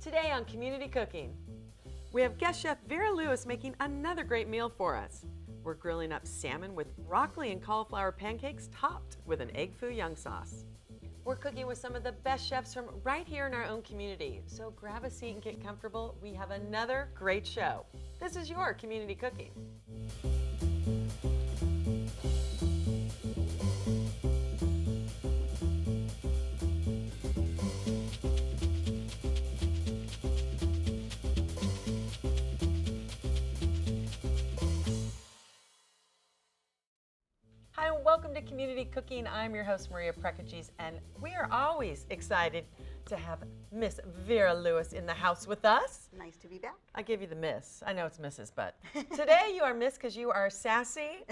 Today on Community Cooking, we have guest chef Vera Lewis making another great meal for us. We're grilling up salmon with broccoli and cauliflower pancakes topped with an Egg Foo Yung sauce. We're cooking with some of the best chefs from right here in our own community. So grab a seat and get comfortable. We have another great show. This is your Community Cooking. Hi, and welcome to Community Cooking. I'm your host, Maria Prekeges, and we are always excited to have Miss Vera Lewis in the house with us. Nice to be back. I give you the miss. I know it's Mrs., but today you are Miss because you are sassy,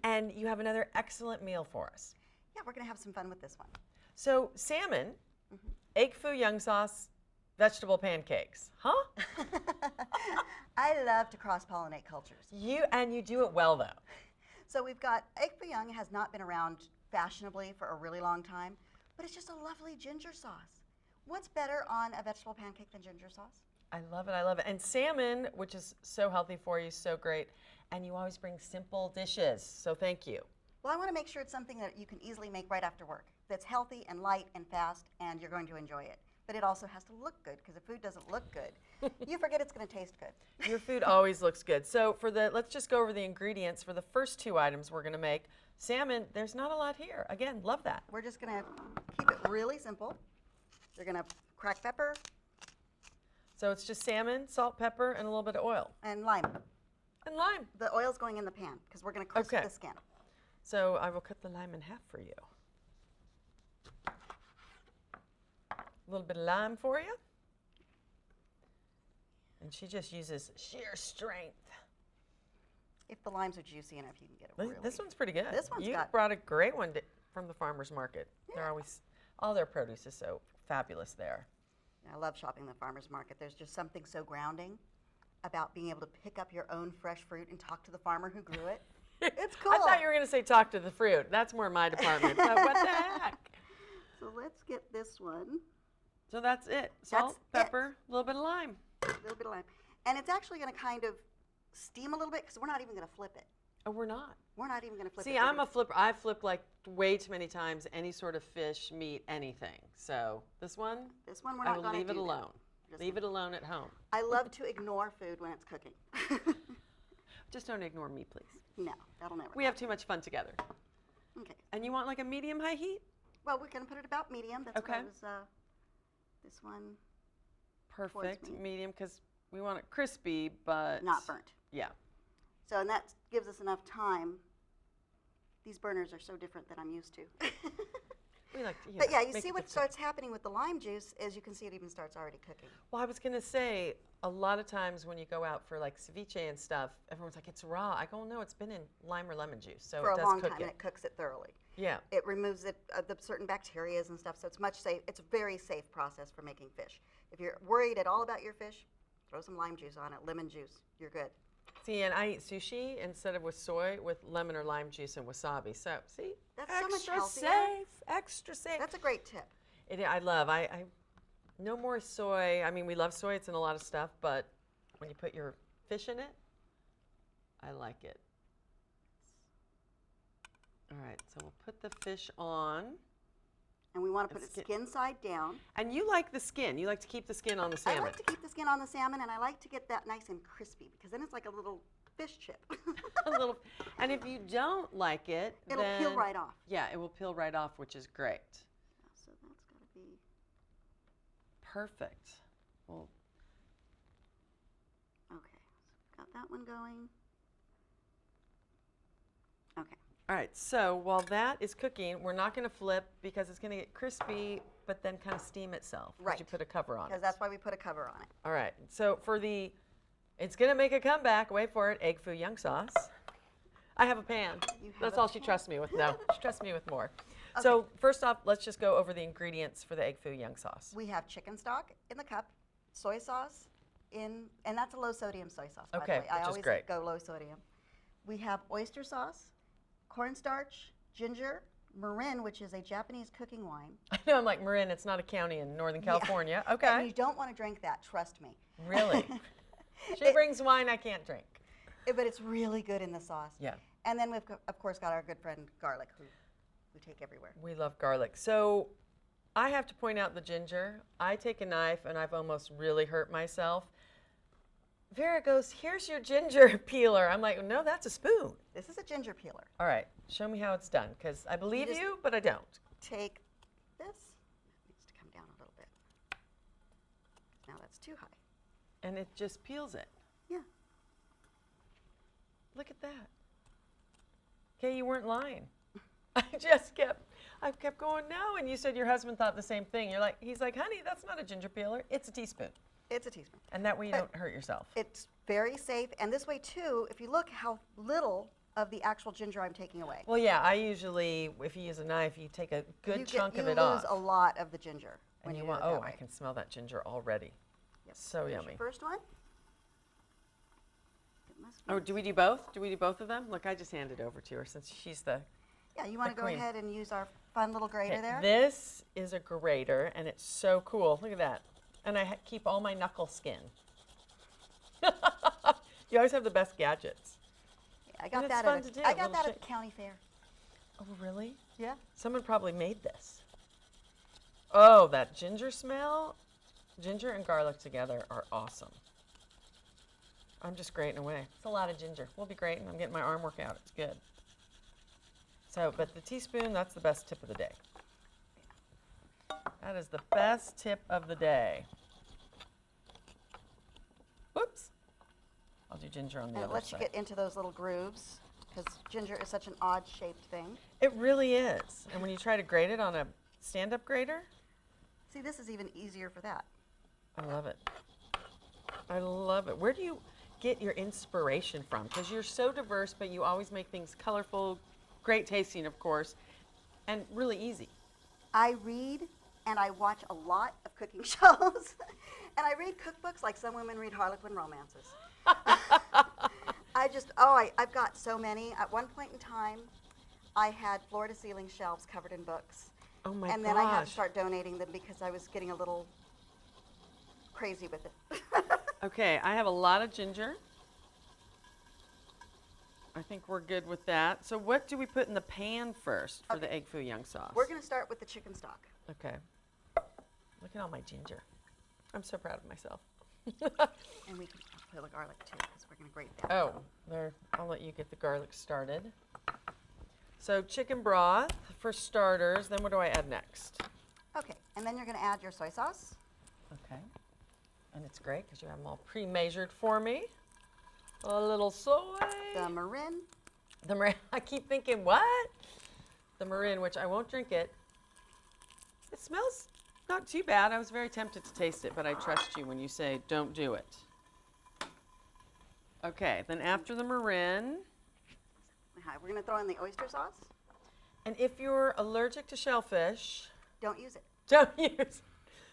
and you have another excellent meal for us. Yeah, we're going to have some fun with this one. So, salmon, Egg Foo Yung sauce, vegetable pancakes. Huh? I love to cross-pollinate cultures. You do it well, though. So we've got Egg Foo Yung has not been around fashionably for a really long time, but it's just a lovely ginger sauce. What's better on a vegetable pancake than ginger sauce? I love it, I love it. And salmon, which is so healthy for you, so great. And you always bring simple dishes, so thank you. Well, I want to make sure it's something that you can easily make right after work, that's healthy and light and fast, and you're going to enjoy it. But it also has to look good, because if food doesn't look good, you forget it's going to taste good. Your food always looks good. So let's just go over the ingredients for the first two items we're going to make. Salmon, there's not a lot here. Again, love that. We're just going to keep it really simple. You're going to crack pepper. So it's just salmon, salt, pepper, and a little bit of oil. And lime. And lime. The oil's going in the pan, because we're going to crisp the skin. So I will cut the lime in half for you. A little bit of lime for you. And she just uses sheer strength. If the limes are juicy enough, you can get it really. This one's pretty good. This one's You brought a great one from the farmer's market. Yeah. They're always, all their produce is so fabulous there. I love shopping the farmer's market. There's just something so grounding about being able to pick up your own fresh fruit and talk to the farmer who grew it. It's cool. I thought you were going to say talk to the fruit. That's more my department. But what the heck? So let's get this one. So that's it. Salt, pepper, a little bit of lime. A little bit of lime. And it's actually going to kind of steam a little bit because we're not even going to flip it. Oh, we're not? We're not even going to flip it. See, I'm a flipper. I flip like way too many times any sort of fish, meat, anything. So this one we're not going to do. I will leave it alone. Leave it alone at home. I love to ignore food when it's cooking. Just don't ignore me, please. No, that'll never We have too much fun together. Okay. And you want like a medium-high heat? Well, we're going to put it about medium. That's okay. What I was, this one. Perfect, medium, because we want it crispy, but not burnt. Yeah. So, and that gives us enough time. These burners are so different than I'm used to. We like to, but yeah, you see what starts happening with the lime juice is you can see it even starts already cooking. Well, I was going to say, a lot of times when you go out for like ceviche and stuff, everyone's like, it's raw. I go, no, it's been in lime or lemon juice, so for it does a long cook time, it. and it cooks it thoroughly. Yeah. It removes it, the certain bacteria and stuff, so it's much safe. It's a very safe process for making fish. If you're worried at all about your fish, throw some lime juice on it, lemon juice. You're good. See, and I eat sushi instead of with soy with lemon or lime juice and wasabi. So, see, that's extra so much healthier. safe, extra safe. That's a great tip. I love. I no more soy. I mean, we love soy. It's in a lot of stuff, but when you put your fish in it, I like it. All right, so we'll put the fish on. And we want to put it skin side down. And you like the skin. You like to keep the skin on the salmon. I like to keep the skin on the salmon, and I like to get that nice and crispy, because then it's like a little fish chip. A little. And if you don't like it, it'll peel right off. Yeah, it will peel right off, which is great. So that's got to be perfect. Well, okay, so got that one going. Okay. All right, so while that is cooking, we're not going to flip because it's going to get crispy, but then kind of steam itself. Right. You put a cover on it. Because that's why we put a cover on it. All right, so it's going to make a comeback. Wait for it. Egg Foo Yung sauce. I have a pan. That's all she trusts me with. No, she trusts me with more. Okay. So first off, let's just go over the ingredients for the Egg Foo Yung sauce. We have chicken stock in the cup, soy sauce and that's a low sodium soy sauce, by the way. I always go low sodium. We have oyster sauce, cornstarch, ginger, Marin, which is a Japanese cooking wine. I know, I'm like, Marin, it's not a county in Northern California. And Okay. you don't want to drink that, trust me. Really? She brings wine I can't drink. But it's really good in the sauce. Yeah. And then we've, of course, got our good friend garlic, who we take everywhere. We love garlic. So I have to point out the ginger. I take a knife, and I've almost really hurt myself. Vera goes, here's your ginger peeler. I'm like, no, that's a spoon. This is a ginger peeler. All right, show me how it's done, because I believe you, but I don't. Take this. It needs to come down a little bit. Now that's too high. And it just peels it. Yeah. Look at that. Okay, you weren't lying. I kept going, no, and you said your husband thought the same thing. He's like, honey, that's not a ginger peeler, it's a teaspoon. It's a teaspoon. And that way you don't hurt yourself. It's very safe, and this way too, if you look how little of the actual ginger I'm taking away. Well, yeah, I usually, if you use a knife, you take a good chunk of it You off. lose a lot of the ginger when And you you do want, it that oh, way. I can smell that ginger already. Yep. So Here's yummy. your first one. It must be- Oh, do we do both? Do we do both of them? Look, I just handed over to her since she's the... Yeah, you want to go queen. ahead and use our fun little grater Okay, there? this is a grater, and it's so cool. Look at that. And I keep all my knuckle skin. You always have the best gadgets. Yeah, I got it's that, fun at, to a, do, I a got little that at shake. the county fair. Oh, really? Yeah. Someone probably made this. Oh, that ginger smell. Ginger and garlic together are awesome. I'm just grating away. It's a lot of ginger. We'll be grating. I'm getting my arm workout. It's good. So, but the teaspoon, that's the best tip of the day. That is the best tip of the day. Whoops. I'll do ginger on the And it other lets you side. get into those little grooves because ginger is such an odd-shaped thing. It really is. And when you try to grate it on a stand-up grater, See, this is even easier for that. I love it. I love it. Where do you get your inspiration from? Because you're so diverse, but you always make things colorful, great tasting, of course, and really easy. I read and I watch a lot of cooking shows. And I read cookbooks like some women read Harlequin romances. I've got so many. At one point in time, I had floor-to-ceiling shelves covered in books. Oh my And then I had to start donating them because I was getting a little crazy with it. Okay, I have a lot of ginger. I think we're good with that. So what do we put in the pan first for the Egg Foo Yung sauce? We're going to start with the chicken stock. Okay. Look at all my ginger. I'm so proud of myself. And we can put the garlic too because we're going to grate that. Oh, there. I'll let you get the garlic started. So chicken broth for starters. Then what do I add next? Okay, and then you're going to add your soy sauce. Okay. And it's great because you have them all pre-measured for me. A little soy. The Marin. The Marin. I keep thinking, what? The Marin, which I won't drink it. It smells not too bad. I was very tempted to taste it, but I trust you when you say don't do it. Okay, then after the Marin. Hi, we're going to throw in the oyster sauce. And if you're allergic to shellfish, Don't use it. don't use.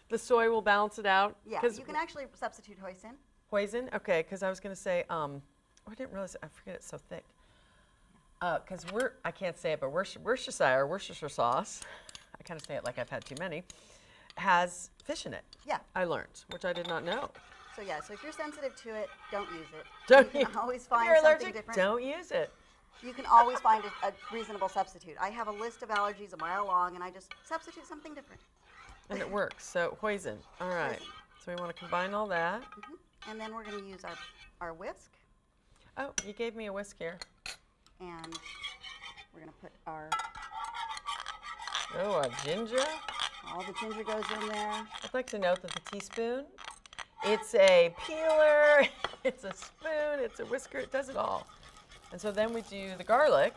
The soy will balance it out. Yeah, 'Cause you can actually substitute hoisin. Hoisin? Okay, because I was going to say, I didn't realize, I forget it's so thick. Because I can't say it, but Worcestershire sauce, I kind of say it like I've had too many, has fish in it. Yeah. I learned, which I did not know. So yeah, so if you're sensitive to it, don't use it. Don't you can use- always If find you're something allergic, different. don't use it. You can always find a reasonable substitute. I have a list of allergies a mile long, and I just substitute something different. And it works. So hoisin. All right. Hoisin. So we want to combine all that. And then we're going to use our whisk, Oh, you gave me a whisk here. and we're going to put our, Oh, a ginger. all the ginger goes in there. I'd like to note that the teaspoon, it's a peeler, it's a spoon, it's a whisker, it does it all. And so then we do the garlic.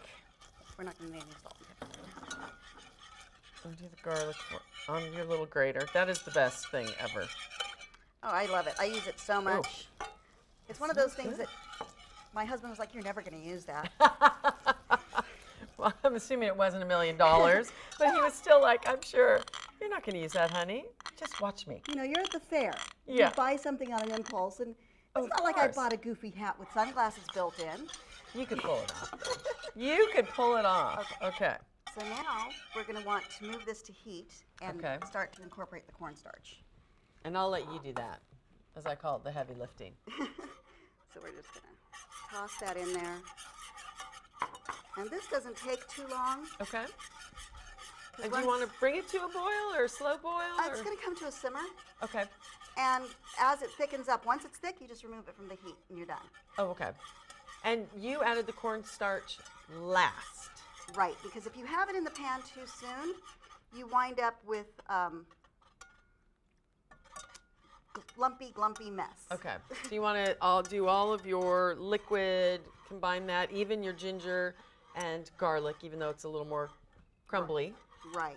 We're not going to need any salt and pepper. We do the garlic on your little grater. That is the best thing ever. Oh, I love it. I use it so much. It's one of those things that my husband was like, you're never going to use that. Well, I'm assuming it wasn't $1 million, but he was still like, I'm sure, you're not going to use that, honey. Just watch me. You know, you're at the fair. Yeah. You buy something on an impulse, and Of it's not like I course. bought a goofy hat with sunglasses built in. You could pull it off, though. You could pull it off. Okay. So now we're going to want to move this to heat and Okay. start to incorporate the cornstarch. And I'll let you do that, as I call it, the heavy lifting. So we're just going to toss that in there. And this doesn't take too long. Okay. And do you want to bring it to a boil or a slow boil? It's going to come to a simmer. Okay. And as it thickens up, once it's thick, you just remove it from the heat and you're done. Oh, okay. And you added the cornstarch last. Right, because if you have it in the pan too soon, you wind up with lumpy mess. Okay. So you want to do all of your liquid, combine that, even your ginger and garlic, even though it's a little more crumbly. Right.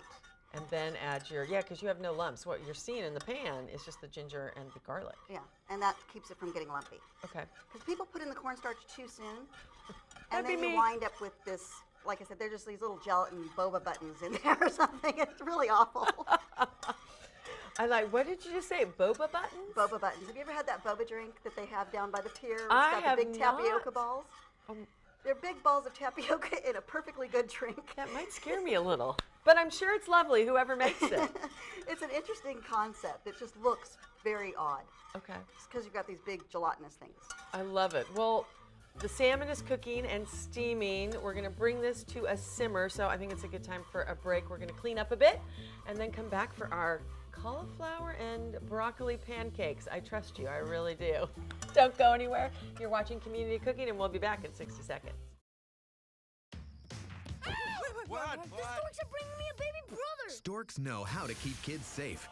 And then add your, because you have no lumps. What you're seeing in the pan is just the ginger and the garlic. Yeah, and that keeps it from getting lumpy. Okay. Because people put in the cornstarch too soon, That'd and then be you me. wind up with this, like I said, they're just these little gelatin boba buttons in there or something. It's really awful. I like, what did you just say, boba buttons? Boba buttons. Have you ever had that boba drink that they have down by the pier? It's I got have the big tapioca not. balls. They're big balls of tapioca in a perfectly good drink. That might scare me a little. But I'm sure it's lovely, whoever makes it. It's an interesting concept. It just looks very odd. Okay. It's because you've got these big gelatinous things. I love it. Well, the salmon is cooking and steaming. We're going to bring this to a simmer, so I think it's a good time for a break. We're going to clean up a bit and then come back for our cauliflower and broccoli pancakes. I trust you. I really do. Don't go anywhere. You're watching Community Cooking, and we'll be back in 60 seconds. What? The storks are bringing me a baby brother. Storks know how to keep kids safe.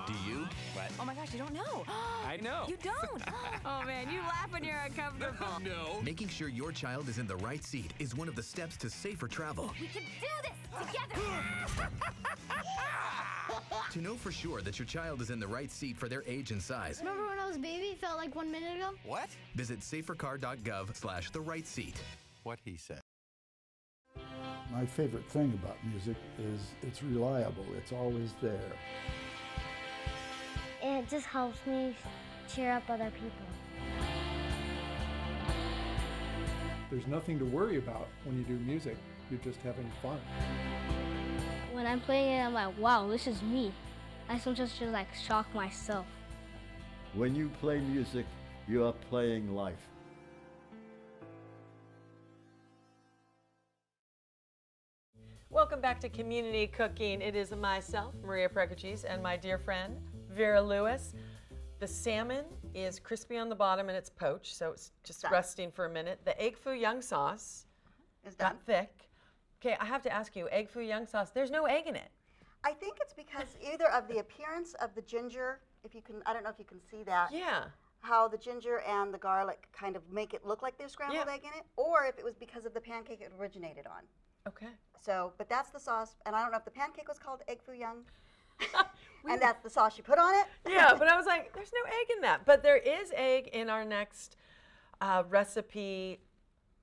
Do you? What? Oh my gosh, you don't know. I know. You don't. Oh man, you laugh when you're uncomfortable. No. Making sure your child is in the right seat is one of the steps to safer travel. We can do this together. To know for sure that your child is in the right seat for their age and size, Remember when I was a baby? It felt like 1 minute ago. What? visit safercar.gov/the-right seat. What he said. My favorite thing about music is it's reliable. It's always there. It just helps me cheer up other people. There's nothing to worry about when you do music. You're just having fun. When I'm playing it, I'm like, wow, this is me. I sometimes just like shock myself. When you play music, you are playing life. Welcome back to Community Cooking. It is myself, Maria Prekeges, and my dear friend, Vera Lewis. The salmon is crispy on the bottom and it's poached, so it's just Done. resting for a minute. The Egg Foo Yung sauce Is done. got thick. Okay, I have to ask you, Egg Foo Yung sauce, there's no egg in it. I think it's because either of the appearance of the ginger, if you can, I don't know if you can see that. Yeah. How the ginger and the garlic kind of make it look like there's scrambled Yeah. egg in it, or if it was because of the pancake it originated on. Okay. So, but that's the sauce, and I don't know if the pancake was called Egg Foo Yung, and that's the sauce you put on it. Yeah, but I was like, there's no egg in that. But there is egg in our next recipe,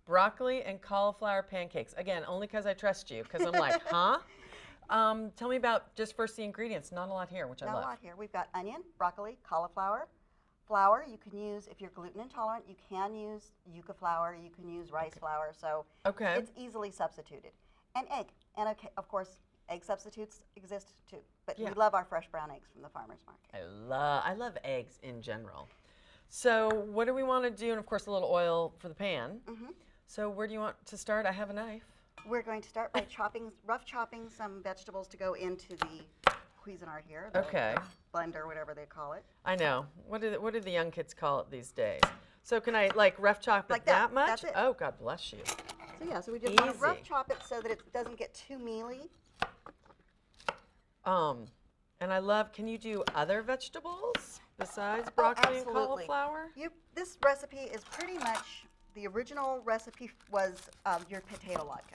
broccoli and cauliflower pancakes. Again, only because I trust you, because I'm like, huh? Tell me about just first the ingredients. Not a lot here, which I Not love. a lot here. We've got onion, broccoli, cauliflower, flour. You can use, if you're gluten intolerant, you can use yucca flour, you can use rice flour, so Okay. it's easily substituted. And egg, and okay, of course, egg substitutes exist too, but Yeah. we love our fresh brown eggs from the farmer's market. I love eggs in general. So what do we want to do? And of course, a little oil for the pan. Mhm. So where do you want to start? I have a knife. We're going to start by rough chopping some vegetables to go into the Cuisinart here, the Okay. blender, whatever they call it. I know. What do the young kids call it these days? So can I like rough chop it Like that. much? That's it. Oh, God bless you. So yeah, so we just want to rough Easy. chop it so that it doesn't get too mealy. And I love, can you do other vegetables besides broccoli and absolutely. cauliflower? This recipe is pretty much, the original recipe was your potato latke.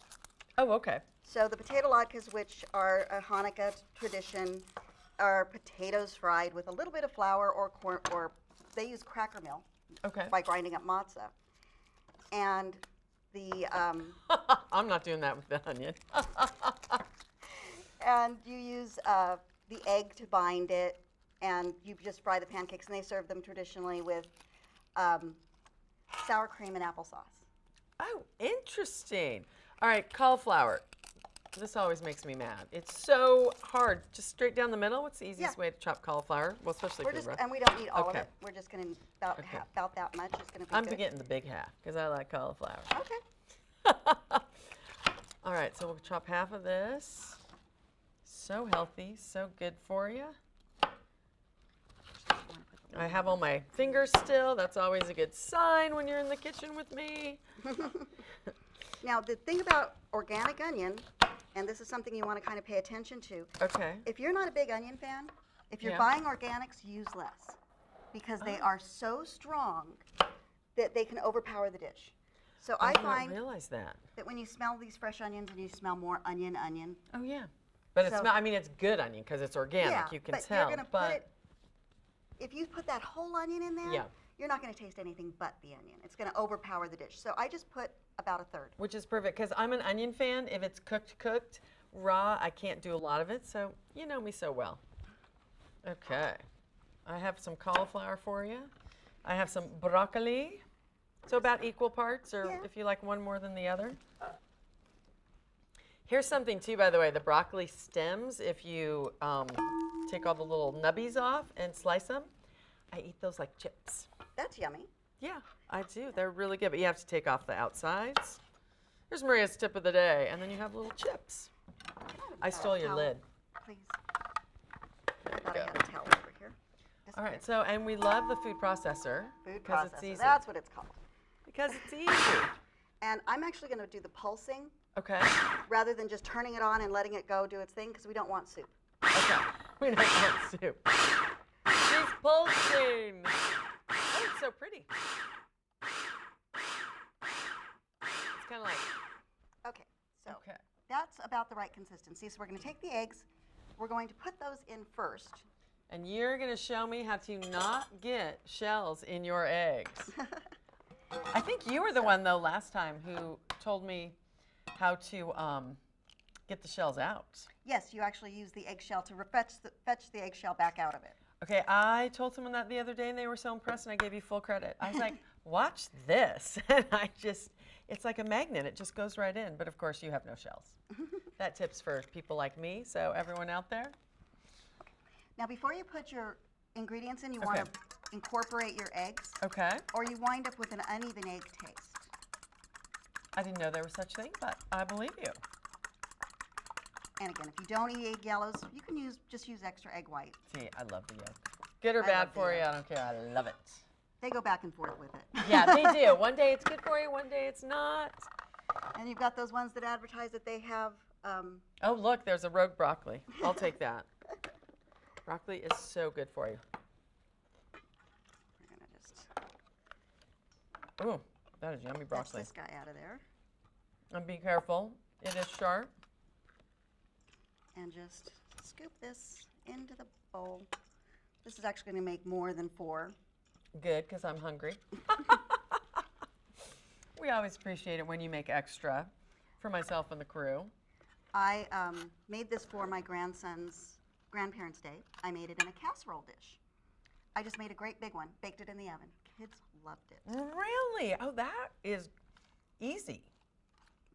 Oh, okay. So the potato latkes, which are a Hanukkah tradition, are potatoes fried with a little bit of flour or corn, or they use cracker meal Okay. by grinding up matzah. And the I'm not doing that with the onion. and you use the egg to bind it, and you just fry the pancakes, and they serve them traditionally with sour cream and applesauce. Oh, interesting. All right, cauliflower. This always makes me mad. It's so hard. Just straight down the middle. What's the easiest Yeah. way to chop cauliflower? Well, especially We're for just, the and we don't need all Okay. of it. We're just going to about Okay. about that much is going to be I'm good. getting the big half because I like cauliflower. Okay. All right, so we'll chop half of this. So healthy, so good for you. I have all my fingers still. That's always a good sign when you're in the kitchen with me. Now, the thing about organic onion, and this is something you want to kind of pay attention to, Okay. if you're not a big onion fan, if you're Yeah. buying organics, use less because they are so strong that they can overpower the dish. So I did not find realize that. that when you smell these fresh onions and you smell more onion, Oh yeah. But it's So- not, I mean, it's good onion because it's organic. yeah, You can but tell. you're going to but put it, if you put that whole onion in there, Yeah. you're not going to taste anything but the onion. It's going to overpower the dish. So I just put about a third. which is perfect because I'm an onion fan. If it's cooked, raw, I can't do a lot of it. So you know me so well. Okay. I have some cauliflower for you. I have some broccoli. So about equal parts, or Yeah. if you like one more than the other. Here's something too, by the way, the broccoli stems, if you take all the little nubbies off and slice them, I eat those like chips. That's yummy. Yeah, I do. They're really good, but you have to take off the outsides. Here's Maria's tip of the day, and then you have little chips. I stole your Towel, lid. Please. I thought go. I had a towel over here. Just All right, kidding. so, and we love the food processor. Food because it's processor. easy. That's what it's called. Because it's easy. And I'm actually going to do the pulsing Okay, rather than just turning it on and letting it go do its thing because we don't want soup. okay. We don't want soup. She's pulsing. Oh, it's so pretty. It's kind of like, Okay, so okay. that's about the right consistency. So we're going to take the eggs. We're going to put those in first. And you're going to show me how to not get shells in your eggs. I think you were the one, though, last time who told me how to get the shells out. Yes, you actually use the eggshell to fetch the eggshell back out of it. Okay, I told someone that the other day, and they were so impressed, and I gave you full credit. I was like, watch this. And it's like a magnet. It just goes right in. But, of course, you have no shells. That tip's for people like me, so everyone out there. Now, before you put your ingredients in, you want to Okay. incorporate your eggs, Okay. or you wind up with an uneven egg taste. I didn't know there was such a thing, but I believe you. And again, if you don't eat egg yellows, you can just use extra egg white. See, I love the yolk. Good or I bad love the for you, yolk. I don't care. I love it. They go back and forth with it. Yeah, they do. One day it's good for you, one day it's not. And you've got those ones that advertise that they have. Oh, look, there's a rogue broccoli. I'll take that. Broccoli is so good for you. We're gonna just Ooh, that is yummy fetch broccoli. this guy out of there And be careful, it is sharp. and just scoop this into the bowl. This is actually going to make more than 4. Good, because I'm hungry. We always appreciate it when you make extra for myself and the crew. I made this for my grandson's grandparents' day. I made it in a casserole dish. I just made a great big one, baked it in the oven. Kids loved it. Really? Oh, that is easy.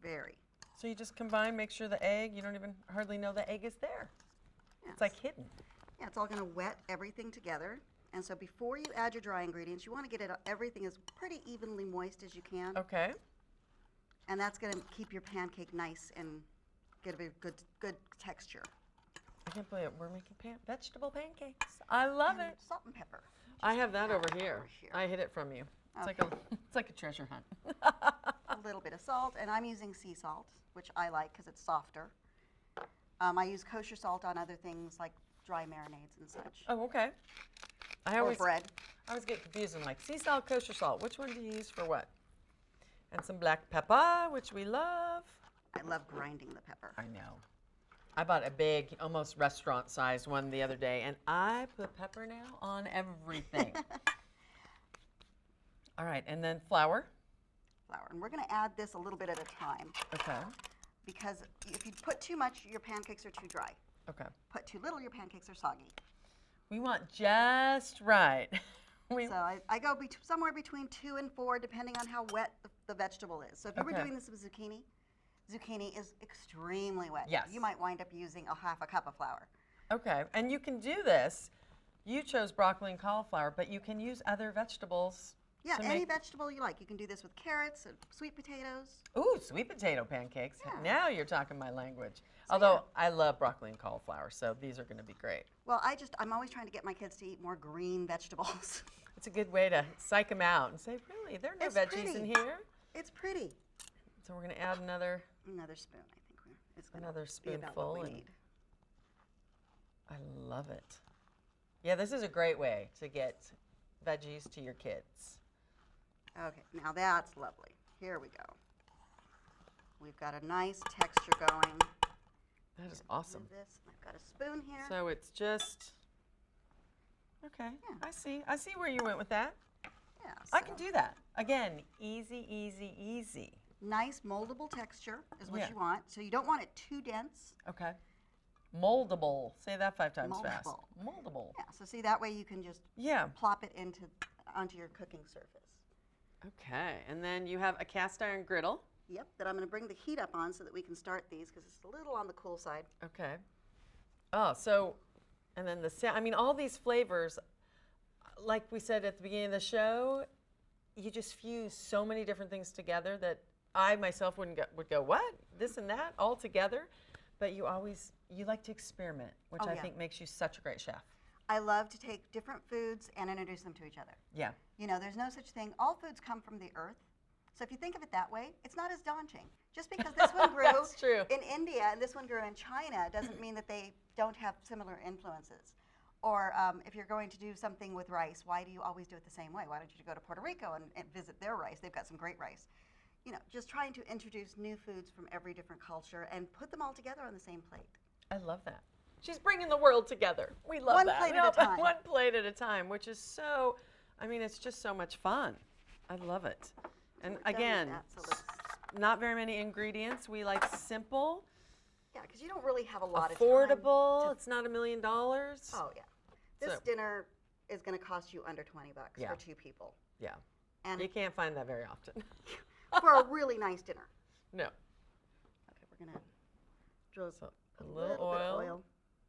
Very. So you just combine, make sure the egg, you don't even hardly know the egg is there. Yes. It's like hidden. Yeah, it's all going to wet everything together. And so before you add your dry ingredients, you want to get everything as pretty evenly moist as you can. Okay. And that's going to keep your pancake nice and get a good texture. I can't believe it. We're making vegetable pancakes. I love And it. salt and pepper. I have that over over here. here. I hid it from you. It's Okay. it's like a treasure hunt. A little bit of salt, and I'm using sea salt, which I like because it's softer. I use kosher salt on other things like dry marinades and such. Oh, okay. I Or always bread. I always get confused. I'm like, sea salt, kosher salt. Which one do you use for what? And some black pepper, which we love. I love grinding the pepper. I know. I bought a big, almost restaurant-sized one the other day, and I put pepper now on everything. All right, and then flour. Flour. And we're going to add this a little bit at a time Okay. because if you put too much, your pancakes are too dry. Okay. Put too little, your pancakes are soggy. We want just right. So I go somewhere between 2 and 4, depending on how wet the vegetable is. So if you were Okay. doing this with zucchini, zucchini is extremely wet. Yes. You might wind up using a half a cup of flour. Okay, and you can do this. You chose broccoli and cauliflower, but you can use other vegetables. Yeah, to any make... vegetable you like. You can do this with carrots and sweet potatoes. Ooh, sweet potato pancakes. Yeah. Now you're talking my language. Although I love broccoli and cauliflower, so these are going to be great. Well, I'm always trying to get my kids to eat more green vegetables. It's a good way to psych them out and say, really, there are no It's veggies in pretty. here. It's pretty. So we're going to add another Spoon, I think. It's gonna Another be about what spoonful we and- need. I love it. Yeah, this is a great way to get veggies to your kids. Okay, now that's lovely. Here we go. We've got a nice texture going. That is awesome. Do this. I've got a spoon here. So it's just, okay, Yeah. I see. I see where you went with that. Yeah, I can so do that. Again, easy, easy, easy. nice moldable texture is what Yeah. you want. So you don't want it too dense. Okay. Moldable. Say that 5 times fast. Moldable. Moldable. Yeah, so see that way you can just Yeah. plop it onto your cooking surface. Okay, and then you have a cast iron griddle. Yep, that I'm going to bring the heat up on so that we can start these because it's a little on the cool side. Okay. Oh, so, and then I mean, all these flavors, like we said at the beginning of the show, you just fuse so many different things together that I myself would go, what? This and that all together? But you like to experiment, which Oh, I yeah. think makes you such a great chef. I love to take different foods and introduce them to each other. Yeah. You know, there's no such thing. All foods come from the earth. So if you think of it that way, it's not as daunting. Just because this one grew That's true. in India and this one grew in China doesn't mean that they don't have similar influences. Or if you're going to do something with rice, why do you always do it the same way? Why don't you go to Puerto Rico and visit their rice? They've got some great rice. You know, just trying to introduce new foods from every different culture and put them all together on the same plate. I love that. She's bringing the world together. We love One that. plate at a time. One plate at a time, which is so, I mean, it's just so much fun. I love it. And We're done with again, that, so let's- not very many ingredients. We like simple, Yeah, because you don't really have a lot of time. affordable. It's not $1 million. Oh, yeah. This So- dinner is going to cost you under $20 Yeah. for 2 people. Yeah. And You can't find that very often. for a really nice dinner. No. Okay, we're going to drill So a a little bit of oil. oil.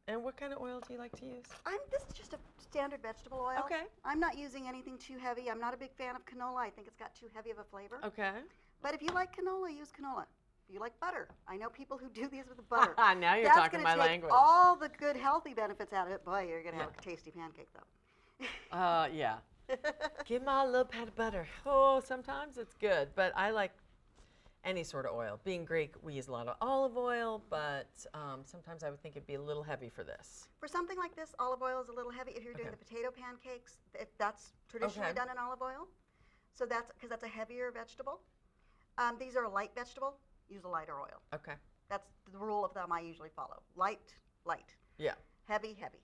And what kind of oil do you like to use? This is just a standard vegetable oil. Okay. I'm not using anything too heavy. I'm not a big fan of canola. I think it's got too heavy of a flavor. Okay. But if you like canola, use canola. If you like butter, I know people who do these with butter. Now you're That's talking gonna my take language. all the good healthy benefits out of it. Boy, you're going to have Yeah. a tasty pancake, though. Yeah. Give my little pat of butter. Oh, sometimes it's good, but I like any sort of oil. Being Greek, we use a lot of olive oil, but sometimes I would think it'd be a little heavy for this. For something like this, olive oil is a little heavy. If you're doing Okay. the potato pancakes, that's traditionally Okay. done in olive oil. So that's because that's a heavier vegetable. These are a light vegetable. Use a lighter oil. Okay. That's the rule of thumb I usually follow. Light, light. Yeah. Heavy, heavy.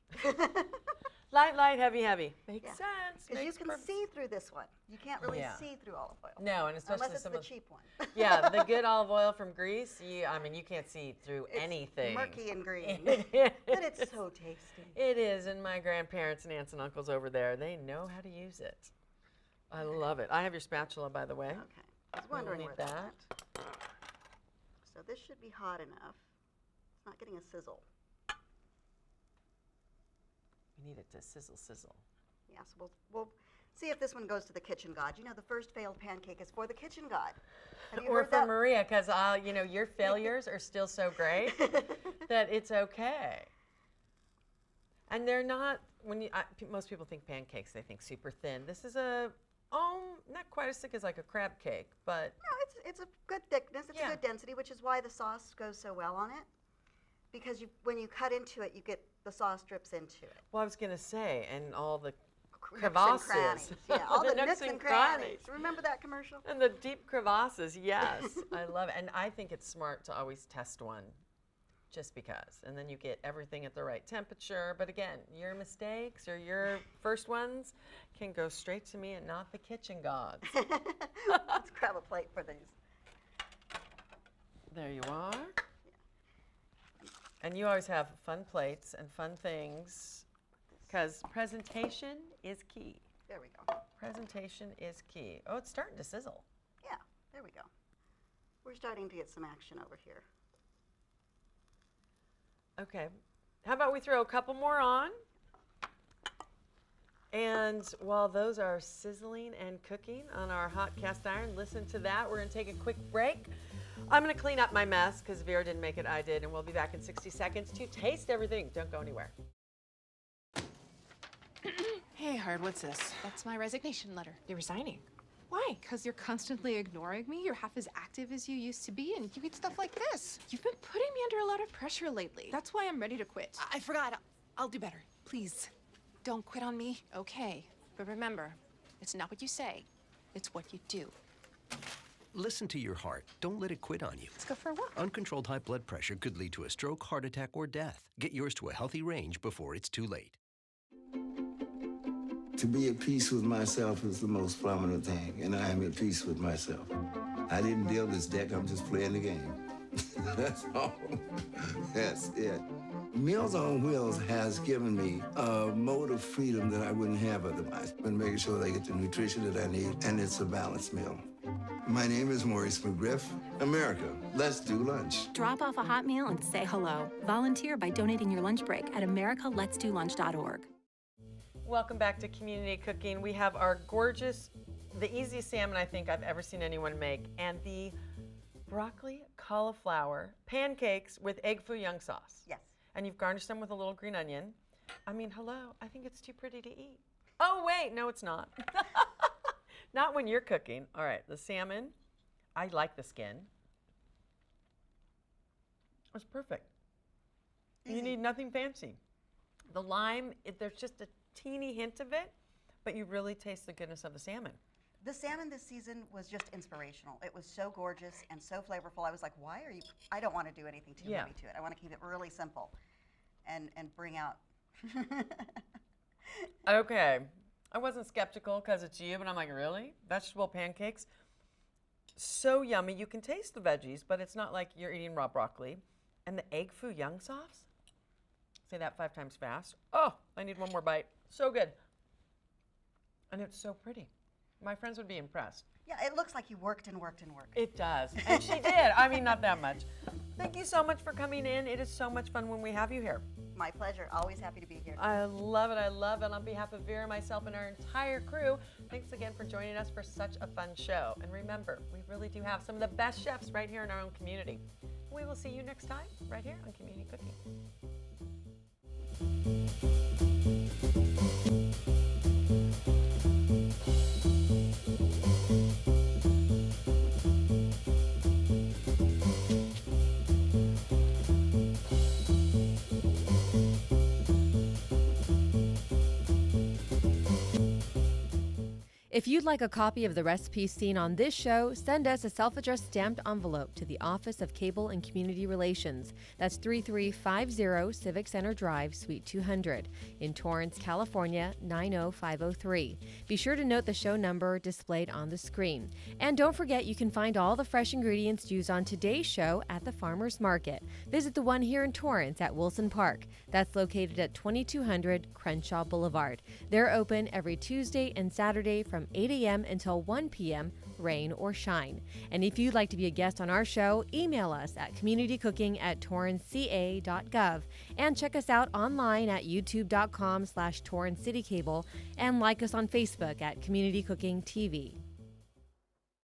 Light, light, heavy, heavy. Makes Yeah. sense. Because you Makes can perfect- see through this one. You can't really Yeah. see through olive oil. No, and especially Unless it's some the of cheap one. yeah, the good olive oil from Greece. I mean, you can't see through It's anything. murky and green. It But it's is. so tasty. It is, and my grandparents and aunts and uncles over there, they know how to use it. I love it. I have your spatula, by the way. Okay. I was We'll wondering need where that went. So this should be hot enough. It's not getting a sizzle. We need it to sizzle, sizzle. Yes, we'll see if this one goes to the kitchen god. You know, the first failed pancake is for the kitchen god. Have you Or heard for that? Maria, because your failures are still so great that it's okay. And they're not. Most people think pancakes, they think super thin. This is not quite as thick as like a crab cake, but No, it's a good thickness. It's Yeah. a good density, which is why the sauce goes so well on it. Because when you cut into it, the sauce drips into it. well, I was gonna say, and all the Nooks and crevasses. crannies. Yeah, all the nooks and crannies. Remember that commercial? And the deep crevasses, yes. I love it. And I think it's smart to always test one just because. And then you get everything at the right temperature. But again, your mistakes or your first ones can go straight to me and not the kitchen gods. Let's grab a plate for these. There you are. And you always have fun plates and fun things because presentation is key. There we go. Presentation is key. Oh, it's starting to sizzle. Yeah, there we go. We're starting to get some action over here. Okay. How about we throw a couple more on? And while those are sizzling and cooking on our hot cast iron, listen to that. We're going to take a quick break. I'm going to clean up my mess because Vera didn't make it, I did. And we'll be back in 60 seconds to taste everything. Don't go anywhere. Hey, Hard, what's this? That's my resignation letter. You're resigning. Why? Because you're constantly ignoring me. You're half as active as you used to be, and you eat stuff like this. You've been putting me under a lot of pressure lately. That's why I'm ready to quit. I forgot. I'll do better. Please, don't quit on me. Okay, but remember, it's not what you say, it's what you do. Listen to your heart. Don't let it quit on you. Let's go for a walk. Uncontrolled high blood pressure could lead to a stroke, heart attack, or death. Get yours to a healthy range before it's too late. To be at peace with myself is the most prominent thing, and I am at peace with myself. I didn't deal this deck, I'm just playing the game. That's all. That's it. Meals on Wheels has given me a mode of freedom that I wouldn't have otherwise. And making sure that I get the nutrition that I need, and it's a balanced meal. My name is Maurice McGriff. America, let's do lunch. Drop off a hot meal and say hello. Volunteer by donating your lunch break at americaletsdolunch.org. Welcome back to Community Cooking. We have our gorgeous, the easiest salmon I think I've ever seen anyone make, and the broccoli cauliflower pancakes with Egg Foo Yung sauce. Yes. And you've garnished them with a little green onion. I mean, hello, I think it's too pretty to eat. Oh, wait, no, it's not. Not when you're cooking. All right, the salmon, I like the skin. It's perfect. Easy. You need nothing fancy. The lime, there's just a teeny hint of it, but you really taste the goodness of the salmon. The salmon this season was just inspirational. It was so gorgeous and so flavorful. I was like, why are you, I don't want to do anything too heavy to it. I want to keep it really simple and bring out. Okay, I wasn't skeptical because it's you, but I'm like, really? Vegetable pancakes? So yummy. You can taste the veggies, but it's not like you're eating raw broccoli. And the Egg Foo Yung sauce? Say that 5 times fast. Oh, I need one more bite. So good. And it's so pretty. My friends would be impressed. Yeah, it looks like you worked and worked and worked. It does. And she did. I mean, not that much. Thank you so much for coming in. It is so much fun when we have you here. My pleasure. Always happy to be here. I love it. I love it. On behalf of Vera, myself, and our entire crew, thanks again for joining us for such a fun show. And remember, we really do have some of the best chefs right here in our own community. We will see you next time right here on Community Cooking. If you'd like a copy of the recipes seen on this show, send us a self-addressed stamped envelope to the Office of Cable and Community Relations. That's 3350 Civic Center Drive, Suite 200 in Torrance, California, 90503. Be sure to note the show number displayed on the screen. And don't forget you can find all the fresh ingredients used on today's show at the Farmers Market. Visit the one here in Torrance at Wilson Park. That's located at 2200 Crenshaw Boulevard. They're open every Tuesday and Saturday from 8 a.m. until 1 p.m., rain or shine. And if you'd like to be a guest on our show, email us at communitycooking@torranceca.gov and check us out online at youtube.com/TorranceCityCable and like us on Facebook at Community Cooking TV.